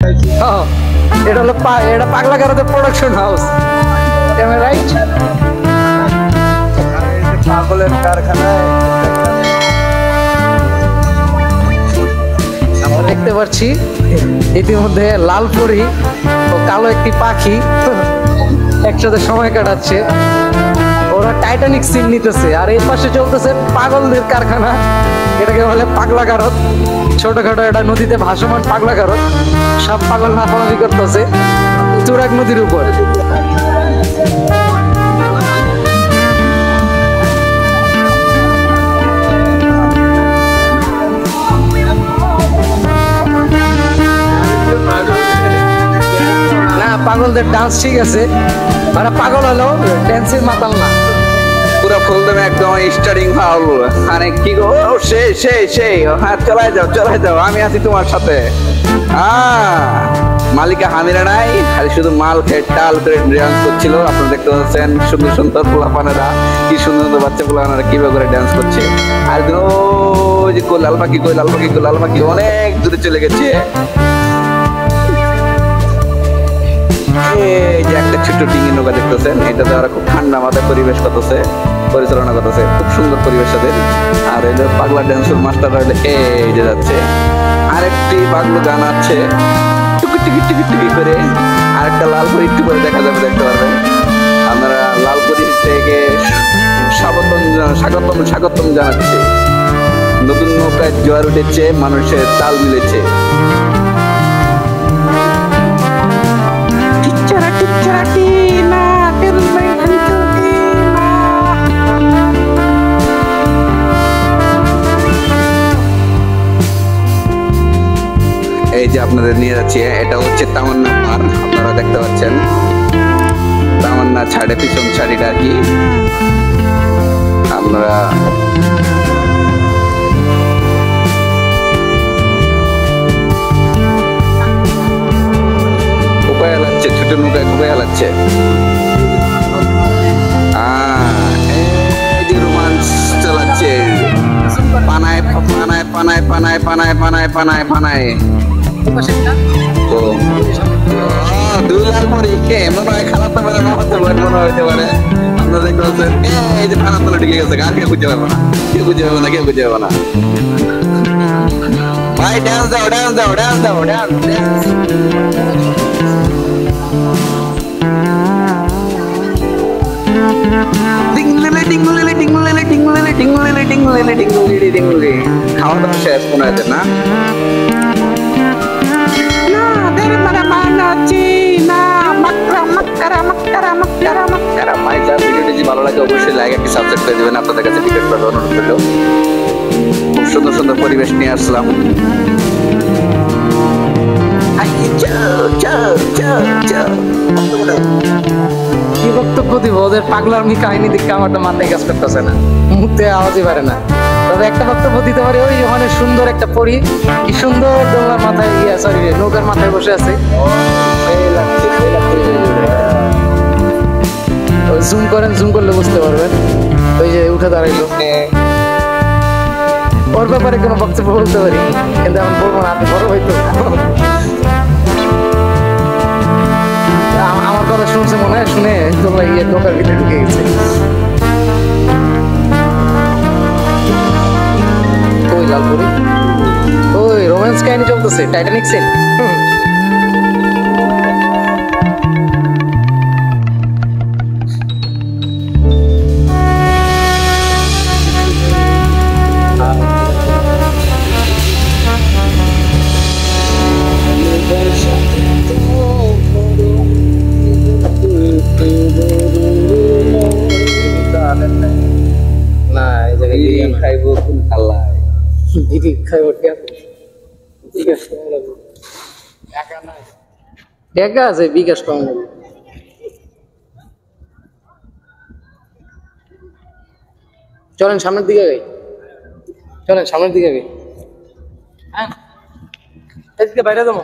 এটা হলো এটা পাগলা গারদের প্রোডাকশন হাউস, রাইট? পাগলের কারখানায় আমরা দেখতে পাচ্ছি ইতিমধ্যে লাল পরি ও কালো একটি পাখি একসাথে সময় কাটাচ্ছে। ওরা টাইটানিক সিন নিতেছে, আর এই পাশে চলতেছে পাগলদের কারখানা, এটাকে বলে পাগলা গারদ। ছোটখাটো একটা নদীতে ভাসমান পাগলা গারদ, সব পাগল লাফালাফি করতেছে তুরাগ নদীর উপর। না, পাগলদের ডান্স ঠিক আছে, ওরা পাগল হলো ড্যান্সের মাতাল না। পুরো ফুল দেবে একদম স্টার্টিং ফাউল। মানে কি গো, সেই হ্যাঁ, চলাই যাও, আমি আছি তোমার সাথে। মালিকা হামিরা নাই, খালি শুধু মাল খেয়ে টাল করে ডান্স করছিল। আপনারা দেখতে পাচ্ছেন সুন্দর সুন্দর পোলাপানেরা, কি সুন্দর সুন্দর বাচ্চা পোলাপানেরা কিভাবে করে ডান্স করছে। আর ওই যে লাল পাখি অনেক দূরে চলে গেছে। এই যে একটা ছোট্ট ডিঙি নৌকা দেখতেছেন, এটাতে ওরা খুব ঠান্ডা মাথায় পরিচালনা করতেছে, খুব সুন্দর পরিবেশ তাদের। আর এই যে পাগলা ড্যান্সের মাস্টাররা এই যে যাচ্ছে। আরেকটি পাগলু গান আছে টুকি করে, আরেকটা লালপুরি একটু করে দেখা যাবে, দেখতে পারবেন আপনারা। লালপুরি থেকে স্বাগতম জানাচ্ছে। নতুন নৌকায় জোয়ার উঠেছে, মানুষের তাল মিলেছে। এই যে আপনাদের নিয়ে যাচ্ছি, এটা হচ্ছে তামান্না পার। আপনারা দেখতে পাচ্ছেন তামান্না ছাড়ে পিছন ছাড়িটা আর কি। আপনারা ছোট নৌকায় কোপায় লাগছে। রোমান্স চালাচ্ছে পানায়। দুই লাল পরি মনে হয় খারাপ মনে হইতে পারে। আপনারা দেখতে পাচ্ছেন এই যে পানার তলে ঢুকে গেছে। আর কেউ খুঁজে পাবো না। ভাই ডান্স দাও। খাওয়া দাওয়া শেষ মনে হয়েছে না? ভিডিওটি ভালো লাগে অবশ্যই লাইক একটি সাবস্ক্রাইব করে দেবেন। আপনাদের কাছে রিকোয়েস্ট করবো, অনুরোধ করলো। খুব সুন্দর সুন্দর পরিবেশ নিয়ে আসলাম। কি বক্তব্য দিব? ওদের পাগলামি কাহিনী দেখে আমার তো মাথায় কাজ করতেছে না, মুখতে আওয়াজই পারে না। তবে একটা বক্তব্য দিতে পারি, ওই ওখানে সুন্দর একটা পরি, কি সুন্দর দোলনার মাথায় নৌকার মাথায় বসে আছে। জুম করলে বুঝতে পারবেন। ওই যে উঠে দাঁড়াইলো, ওর ব্যাপারে কোনো বক্তব্য বলতে পারি, কিন্তু এখন বলবো না, আপনি বড় হয়তো। আমার কথা শুনছে মনে হয়, শুনে তোমরা নৌকার ভিতরে ঢুকে গেছে। ওই লালপুরি, ওই রোম্যান্স কাহিনী চলতেছে, টাইটানিক সিন। বিকাশ কম। চলেন সামনের দিকে গাই, হ্যাঁ বাইরে যাবো।